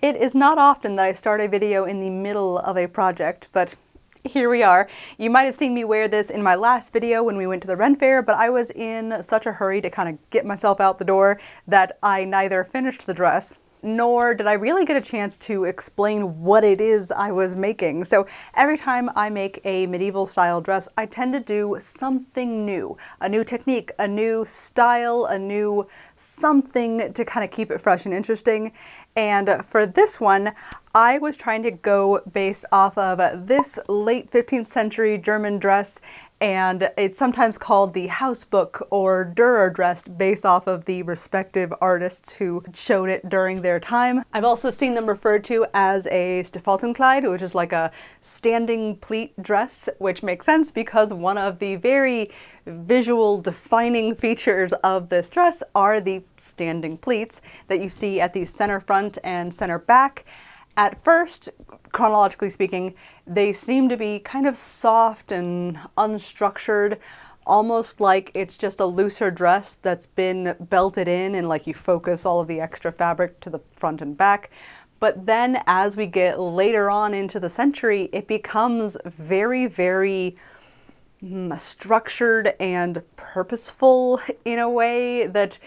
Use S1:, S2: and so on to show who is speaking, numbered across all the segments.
S1: It is not often that I start a video in the middle of a project, but here we are. You might have seen me wear this in my last video when we went to the Ren Fair, but I was in such a hurry to kind of get myself out the door that I neither finished the dress nor did I really get a chance to explain what it is I was making. So every time I make a medieval style dress, I tend to do something new. A new technique, a new style, a new something to kind of keep it fresh and interesting. And for this one, I was trying to go based off of this late 15th century German dress, and it's sometimes called the Housebook or Durer dress based off of the respective artists who showed it during their time. I've also seen them referred to as a Stehfaltenkleid, which is like a standing pleat dress, which makes sense because one of the very visual defining features of this dress are the standing pleats that you see at the center front and center back. At first, chronologically speaking, they seem to be kind of soft and unstructured, almost like it's just a looser dress that's been belted in and like you focus all of the extra fabric to the front and back. But then as we get later on into the century, it becomes very, very structured and purposeful in a way that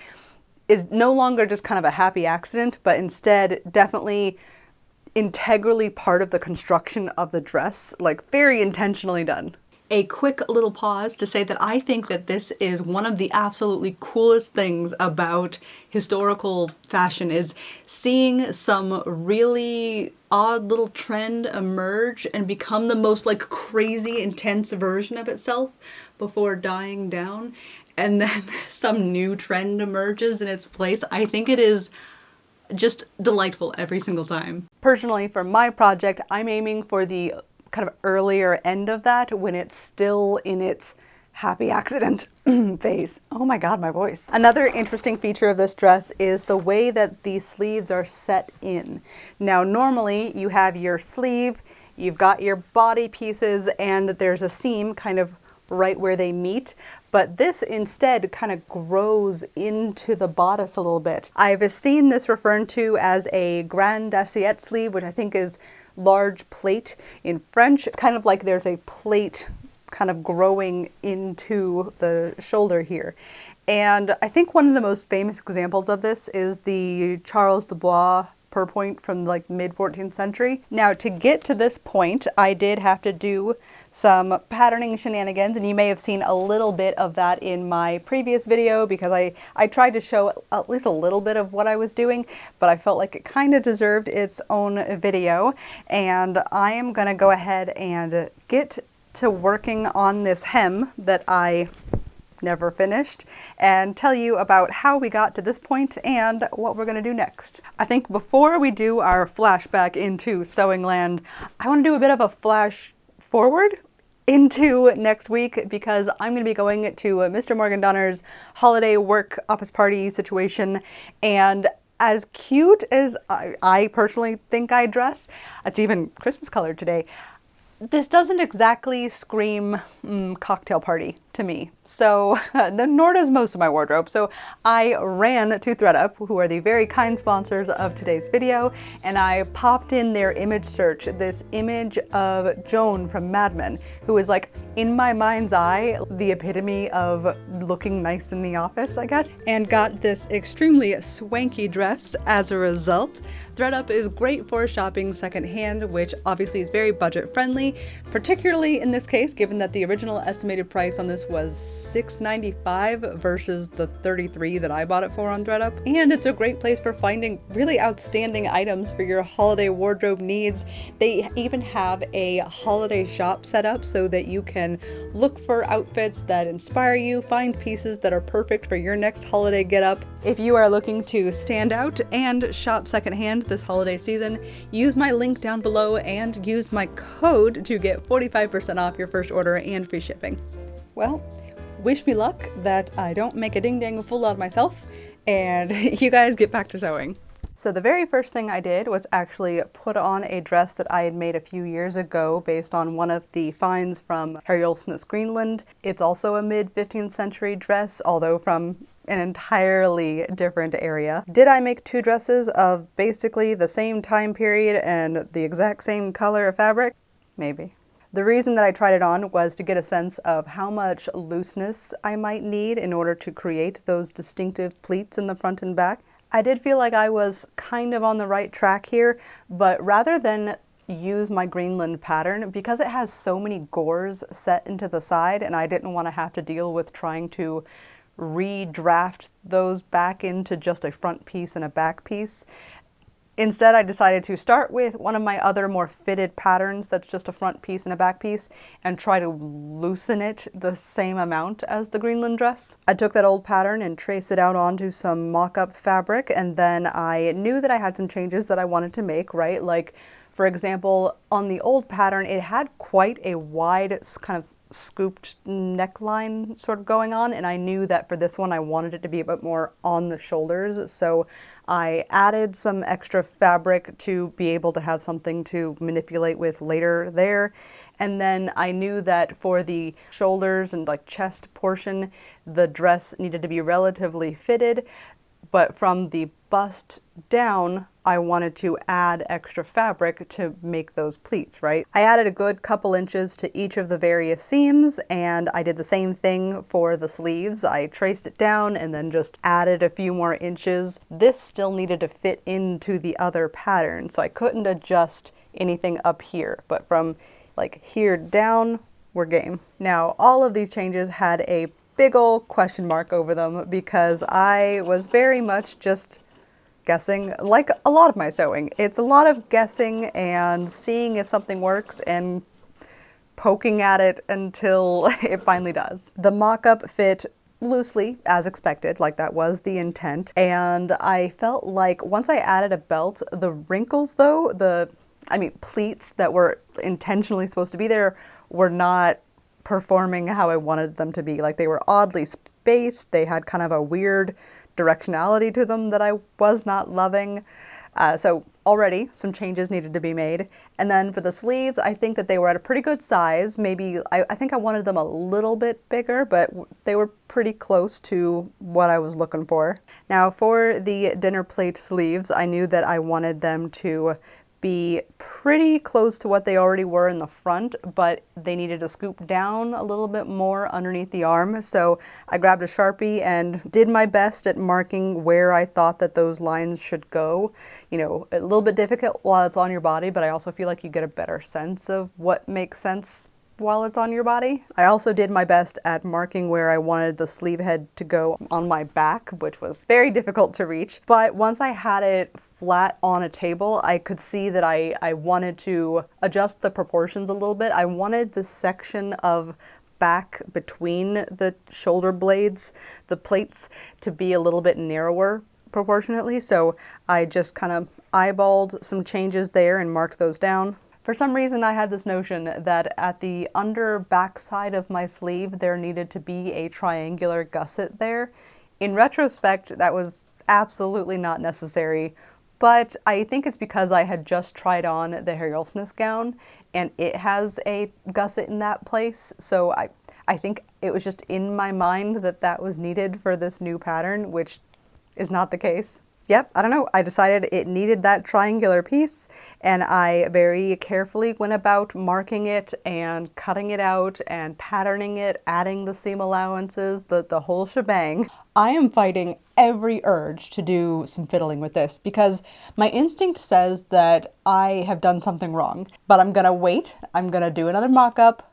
S1: is no longer just kind of a happy accident, but instead definitely integrally part of the construction of the dress, like very intentionally done. A quick little pause to say that I think that this is one of the absolutely coolest things about historical fashion is seeing some really odd little trend emerge and become the most like crazy intense version of itself before dying down, and then some new trend emerges in its place. I think it is just delightful every single time. Personally, for my project, I'm aiming for the kind of earlier end of that when it's still in its happy accident phase. Oh my god, my voice. Another interesting feature of this dress is the way that the sleeves are set in. Now, normally you have your sleeve, you've got your body pieces, and there's a seam kind of right where they meet, but this instead kind of grows into the bodice a little bit. I've seen this referred to as a grande assiette sleeve, which I think is large plait in French. It's kind of like there's a plait kind of growing into the shoulder here. And I think one of the most famous examples of this is the Charles de Blois purpoint from like mid 14th century. Now, to get to this point, I did have to do some patterning shenanigans, and you may have seen a little bit of that in my previous video because I tried to show at least a little bit of what I was doing, but I felt like it kind of deserved its own video, and I am gonna go ahead and get to working on this hem that I never finished and tell you about how we got to this point and what we're going to do next. I think before we do our flashback into sewing land, I want to do a bit of a flash forward into next week because I'm going to be going to Mr. Morgan Donner's holiday work office party situation, and as cute as I personally think I dress, it's even Christmas colored today, this doesn't exactly scream cocktail party to me. So nor does most of my wardrobe. So I ran to ThredUp, who are the very kind sponsors of today's video, and I popped in their image search this image of Joan from Mad Men, who is like, in my mind's eye, the epitome of looking nice in the office, I guess, and got this extremely swanky dress as a result. ThredUp is great for shopping secondhand, which obviously is very budget friendly, particularly in this case, given that the original estimated price on this was $6.95 versus the $33 that I bought it for on ThredUp. And it's a great place for finding really outstanding items for your holiday wardrobe needs. They even have a holiday shop set up so that you can look for outfits that inspire you, find pieces that are perfect for your next holiday get-up. If you are looking to stand out and shop secondhand this holiday season, use my link down below and use my code to get 45% off your first order and free shipping. Well, wish me luck that I don't make a ding-dang fool out of myself, and you guys get back to sewing. So the very first thing I did was actually put on a dress that I had made a few years ago based on one of the finds from Harry Olsen's Greenland. It's also a mid 15th century dress, although from an entirely different area. Did I make two dresses of basically the same time period and the exact same color of fabric? Maybe. The reason that I tried it on was to get a sense of how much looseness I might need in order to create those distinctive pleats in the front and back. I did feel like I was kind of on the right track here, but rather than use my Greenland pattern, because it has so many gores set into the side and I didn't want to have to deal with trying to redraft those back into just a front piece and a back piece. Instead, I decided to start with one of my other more fitted patterns that's just a front piece and a back piece and try to loosen it the same amount as the Greenland dress. I took that old pattern and traced it out onto some mock-up fabric, and then I knew that I had some changes that I wanted to make, right? Like, for example, on the old pattern, it had quite a wide kind of scooped neckline sort of going on, and I knew that for this one I wanted it to be a bit more on the shoulders, so I added some extra fabric to be able to have something to manipulate with later there. And then I knew that for the shoulders and like chest portion, the dress needed to be relatively fitted, but from the bust down, I wanted to add extra fabric to make those pleats, right? I added a good couple inches to each of the various seams, and I did the same thing for the sleeves. I traced it down and then just added a few more inches. This still needed to fit into the other pattern, so I couldn't adjust anything up here, but from like here down, we're game. Now, all of these changes had a big ol' question mark over them because I was very much just guessing, like a lot of my sewing. It's a lot of guessing and seeing if something works and poking at it until it finally does. The mock-up fit loosely, as expected, like that was the intent, and I felt like once I added a belt, the wrinkles though, pleats that were intentionally supposed to be there were not performing how I wanted them to be. Like, they were oddly spaced, they had kind of a weird directionality to them that I was not loving. So already some changes needed to be made. And then for the sleeves, I think that they were at a pretty good size. Maybe, I think I wanted them a little bit bigger, but they were pretty close to what I was looking for. Now for the dinner plate sleeves, I knew that I wanted them to be pretty close to what they already were in the front, but they needed to scoop down a little bit more underneath the arm. So I grabbed a Sharpie and did my best at marking where I thought that those lines should go. You know, a little bit difficult while it's on your body, but I also feel like you get a better sense of what makes sense while it's on your body. I also did my best at marking where I wanted the sleeve head to go on my back, which was very difficult to reach. But once I had it flat on a table, I could see that I wanted to adjust the proportions a little bit. I wanted the section of back between the shoulder blades, the plates, to be a little bit narrower proportionately. So I just kind of eyeballed some changes there and marked those down. For some reason, I had this notion that at the under back side of my sleeve, there needed to be a triangular gusset there. In retrospect, that was absolutely not necessary, but I think it's because I had just tried on the Housebook gown, and it has a gusset in that place, so I think it was just in my mind that that was needed for this new pattern, which is not the case. Yep, I don't know, I decided it needed that triangular piece, and I very carefully went about marking it and cutting it out and patterning it, adding the seam allowances, the whole shebang. I am fighting every urge to do some fiddling with this because my instinct says that I have done something wrong, but I'm gonna wait, I'm gonna do another mock-up,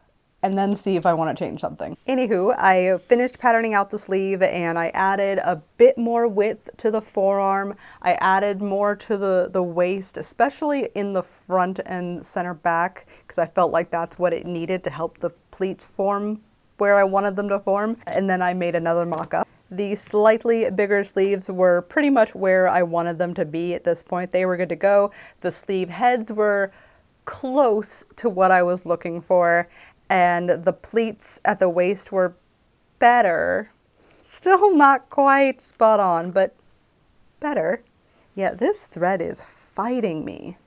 S1: and then see if I want to change something. Anywho, I finished patterning out the sleeve and I added a bit more width to the forearm. I added more to the waist, especially in the front and center back, because I felt like that's what it needed to help the pleats form where I wanted them to form. And then I made another mock-up. The slightly bigger sleeves were pretty much where I wanted them to be at this point. They were good to go. The sleeve heads were close to what I was looking for, and the pleats at the waist were better. Still not quite spot on, but better. Yeah, this thread is fighting me.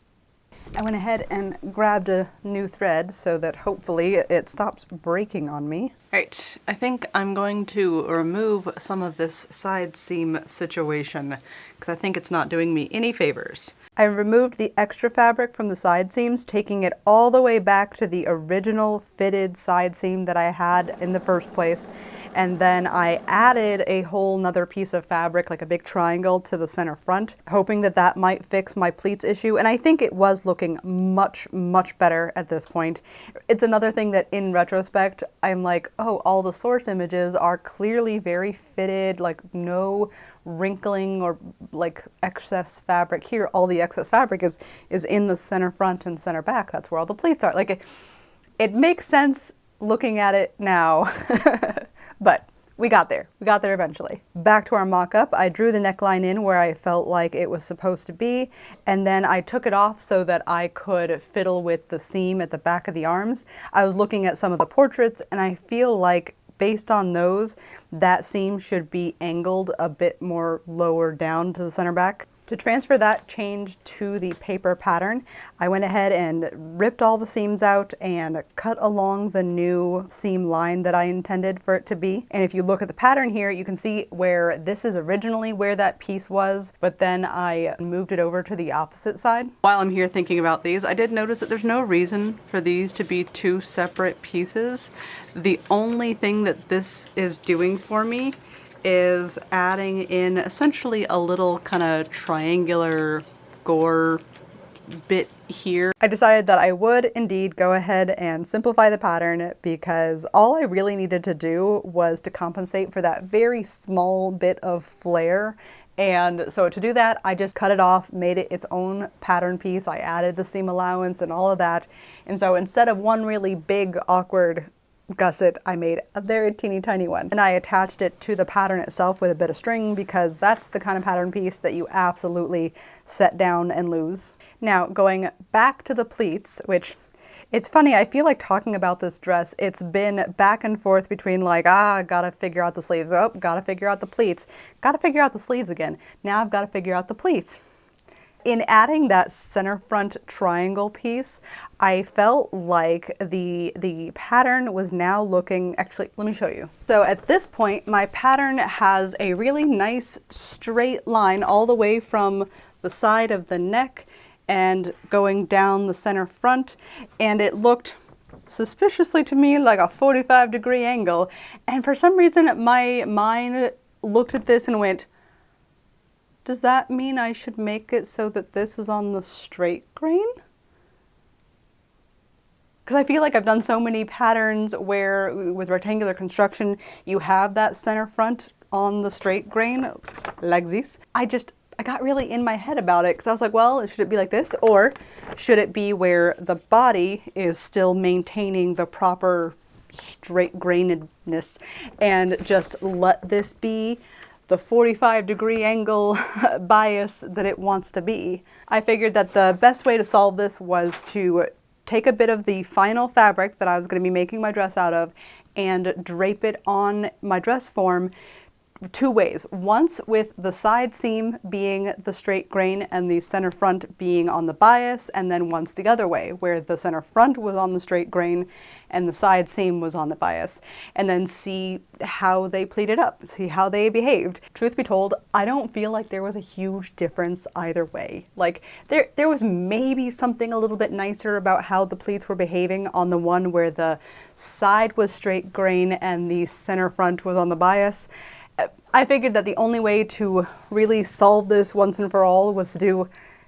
S1: I went ahead and grabbed a new thread so that hopefully it stops breaking on me. Alright, I think I'm going to remove some of this side seam situation because I think it's not doing me any favors. I removed the extra fabric from the side seams, taking it all the way back to the original fitted side seam that I had in the first place. And then I added a whole nother piece of fabric, like a big triangle, to the center front, hoping that that might fix my pleats issue. And I think it was looking much, much better at this point. It's another thing that in retrospect, I'm like, oh, all the source images are clearly very fitted, like no wrinkling or like excess fabric here. All the excess fabric is in the center front and center back. That's where all the pleats are. Like it makes sense looking at it now. But we got there. We got there eventually. Back to our mock-up, I drew the neckline in where I felt like it was supposed to be, and then I took it off so that I could fiddle with the seam at the back of the arms. I was looking at some of the portraits, and I feel like based on those, that seam should be angled a bit more lower down to the center back. To transfer that change to the paper pattern, I went ahead and ripped all the seams out and cut along the new seam line that I intended for it to be. And if you look at the pattern here, you can see where this is originally where that piece was, but then I moved it over to the opposite side. While I'm here thinking about these, I did notice that there's no reason for these to be two separate pieces. The only thing that this is doing for me is adding in essentially a little kind of triangular gore bit here. I decided that I would indeed go ahead and simplify the pattern because all I really needed to do was to compensate for that very small bit of flare. And so to do that, I just cut it off, made it its own pattern piece. I added the seam allowance and all of that. And so instead of one really big, awkward gusset, I made a very teeny tiny one. And I attached it to the pattern itself with a bit of string because that's the kind of pattern piece that you absolutely set down and lose. Now, going back to the pleats, which it's funny, I feel like talking about this dress, it's been back and forth between like, gotta figure out the sleeves, oh, gotta figure out the pleats, gotta figure out the sleeves again, now I've gotta figure out the pleats. In adding that center front triangle piece, I felt like the pattern was now looking, actually, let me show you. So at this point, my pattern has a really nice straight line all the way from the side of the neck and going down the center front, and it looked suspiciously to me like a 45-degree angle. And for some reason, my mind looked at this and went, does that mean I should make it so that this is on the straight grain? Because I feel like I've done so many patterns where with rectangular construction, you have that center front on the straight grain, like this. I got really in my head about it because I was like, well, should it be like this? Or should it be where the body is still maintaining the proper straight grainedness and just let this be the 45-degree angle bias that it wants to be? I figured that the best way to solve this was to take a bit of the final fabric that I was going to be making my dress out of and drape it on my dress form two ways. Once with the side seam being the straight grain and the center front being on the bias, and then once the other way where the center front was on the straight grain and the side seam was on the bias, and then see how they pleated up, see how they behaved. Truth be told, I don't feel like there was a huge difference either way. Like there was maybe something a little bit nicer about how the pleats were behaving on the one where the side was straight grain and the center front was on the bias. I figured that the only way to really solve this once and for all was to do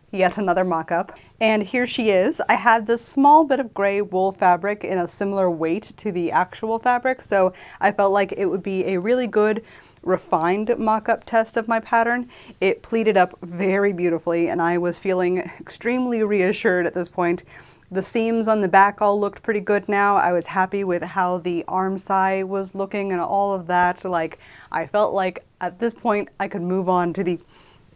S1: yet another mock-up. And here she is. I had this small bit of gray wool fabric in a similar weight to the actual fabric, so I felt like it would be a really good refined mock-up test of my pattern. It pleated up very beautifully, and I was feeling extremely reassured at this point. The seams on the back all looked pretty good now. I was happy with how the arm side was looking and all of that. Like, I felt like at this point I could move on to the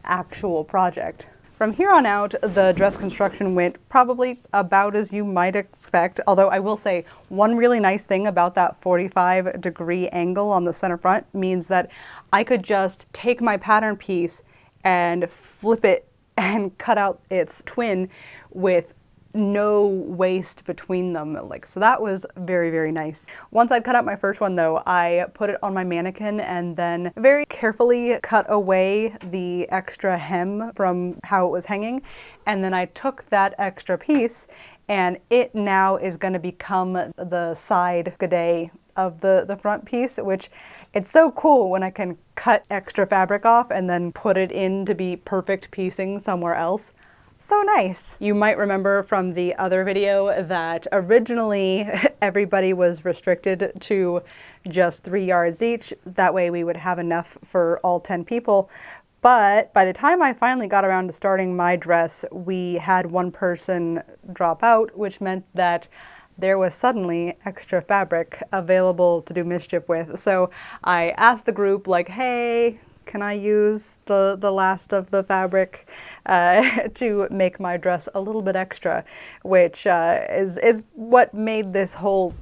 S1: actual project. From here on out, the dress construction went probably about as you might expect, although I will say one really nice thing about that 45-degree angle on the center front means that I could just take my pattern piece and flip it and cut out its twin with no waste between them. Like, so that was very, very nice. Once I'd cut out my first one though, I put it on my mannequin and then very carefully cut away the extra hem from how it was hanging. And then I took that extra piece, and it now is going to become the side goudet of the front piece, which it's so cool when I can cut extra fabric off and then put it in to be perfect piecing somewhere else. So nice. You might remember from the other video that originally everybody was restricted to just 3 yards each. That way we would have enough for all 10 people. But by the time I finally got around to starting my dress, we had one person drop out, which meant that there was suddenly extra fabric available to do mischief with. So I asked the group, like, hey, can I use the last of the fabric to make my dress a little bit extra, which is what made this whole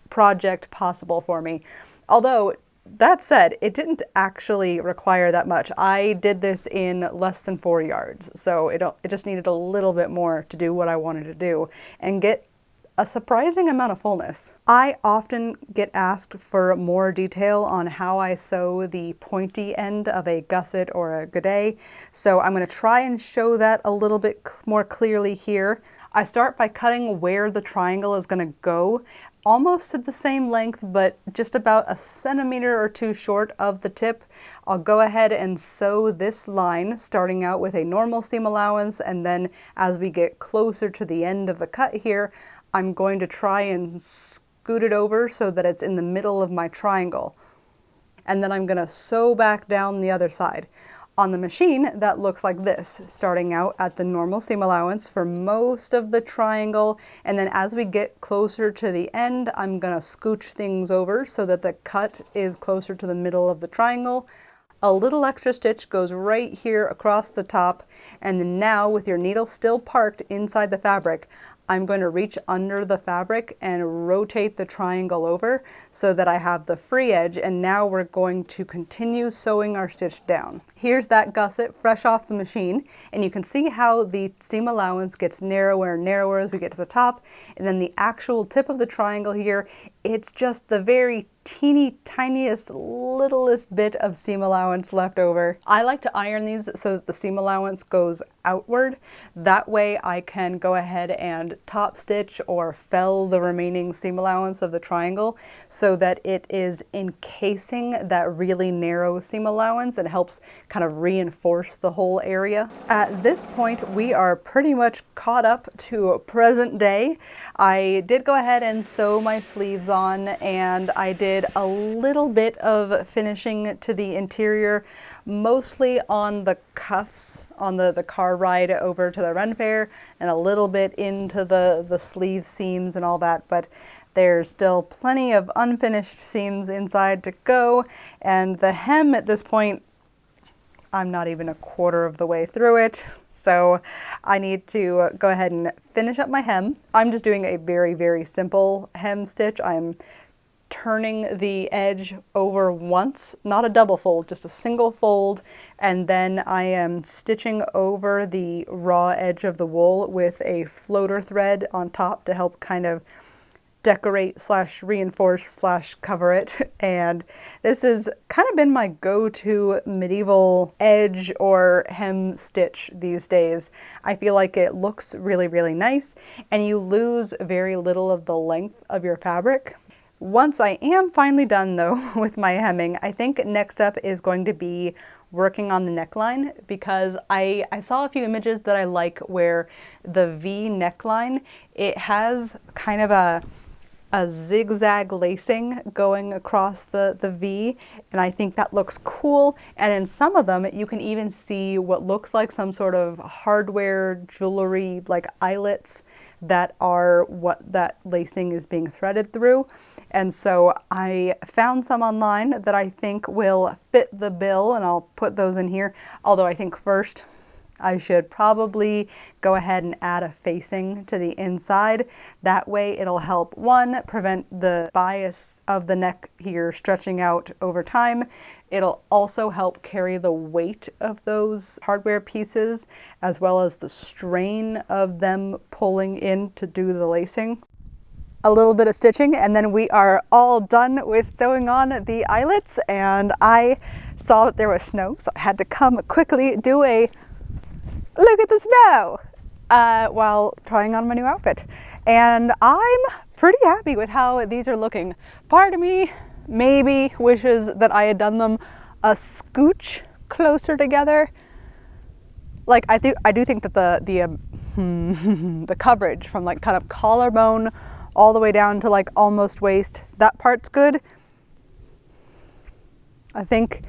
S1: project possible for me. Although, that said, it didn't actually require that much. I did this in less than 4 yards, so it just needed a little bit more to do what I wanted to do and get a surprising amount of fullness. I often get asked for more detail on how I sew the pointy end of a gusset or a godet, so I'm going to try and show that a little bit more clearly here. I start by cutting where the triangle is going to go, almost to the same length, but just about a centimeter or two short of the tip. I'll go ahead and sew this line, starting out with a normal seam allowance, and then as we get closer to the end of the cut here, I'm going to try and scoot it over so that it's in the middle of my triangle. And then I'm going to sew back down the other side. On the machine, that looks like this, starting out at the normal seam allowance for most of the triangle, and then as we get closer to the end, I'm gonna scooch things over so that the cut is closer to the middle of the triangle. A little extra stitch goes right here across the top, and then now with your needle still parked inside the fabric, I'm going to reach under the fabric and rotate the triangle over so that I have the free edge, and now we're going to continue sewing our stitch down. Here's that gusset fresh off the machine, and you can see how the seam allowance gets narrower and narrower as we get to the top, and then the actual tip of the triangle here, it's just the very teeny tiniest littlest bit of seam allowance left over. I like to iron these so that the seam allowance goes outward. That way I can go ahead and top stitch or fell the remaining seam allowance of the triangle so that it is encasing that really narrow seam allowance and helps kind of reinforce the whole area. At this point we are pretty much caught up to present day. I did go ahead and sew my sleeves on, and I did a little bit of finishing to the interior, mostly on the cuffs on the car ride over to the Ren Fair, and a little bit into the sleeve seams and all that, but there's still plenty of unfinished seams inside to go, and the hem at this point, I'm not even a quarter of the way through it, so I need to go ahead and finish up my hem. I'm just doing a very, very simple hem stitch. I'm turning the edge over once, not a double fold, just a single fold, and then I am stitching over the raw edge of the wool with a floater thread on top to help kind of decorate slash reinforce slash cover it. And this has kind of been my go-to medieval edge or hem stitch these days. I feel like it looks really, really nice, and you lose very little of the length of your fabric. Once I am finally done though with my hemming, I think next up is going to be working on the neckline, because I saw a few images that I like where the V neckline, it has kind of a zigzag lacing going across the V, and I think that looks cool. And in some of them you can even see what looks like some sort of hardware jewelry like eyelets that are what that lacing is being threaded through. And so I found some online that I think will fit the bill, and I'll put those in here. Although I think first I should probably go ahead and add a facing to the inside. That way it'll help, one, prevent the bias of the neck here stretching out over time. It'll also help carry the weight of those hardware pieces, as well as the strain of them pulling in to do the lacing. A little bit of stitching, and then we are all done with sewing on the eyelets. And I saw that there was snow, so I had to come quickly do a look at the snow while trying on my new outfit. And I'm pretty happy with how these are looking. Part of me maybe wishes that I had done them a scooch closer together. Like I do think that the coverage from like kind of collarbone all the way down to like almost waist, that part's good. I think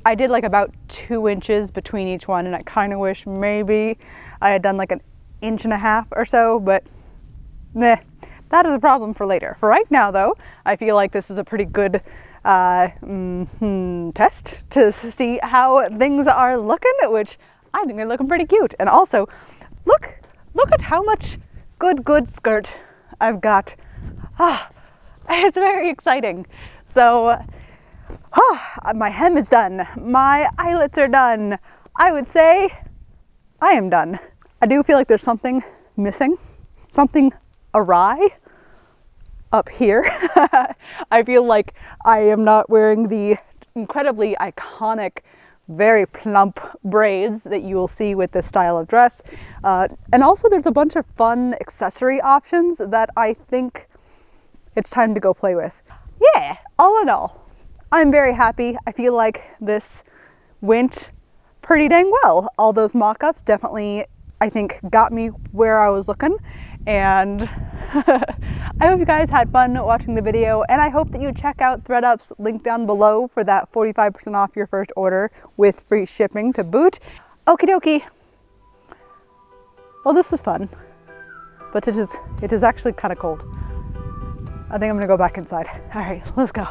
S1: I did like about 2 inches between each one, and I kind of wish maybe I had done like an 1.5 inches or so, but meh, that is a problem for later. For right now though, I feel like this is a pretty good test to see how things are looking, which I think they're looking pretty cute. And also, look at how much good skirt I've got. It's very exciting. So, my hem is done. My eyelets are done. I would say I am done. I do feel like there's something missing, something awry up here. I feel like I am not wearing the incredibly iconic, very plump braids that you will see with this style of dress. And also there's a bunch of fun accessory options that I think it's time to go play with. Yeah, all in all, I'm very happy. I feel like this went pretty dang well. All those mock-ups definitely, I think, got me where I was looking. And I hope you guys had fun watching the video, and I hope that you check out ThreadUp's link down below for that 45% off your first order with free shipping to boot. Okie dokie. Well, this was fun, but it is actually kind of cold. I think I'm gonna go back inside. All right, let's go.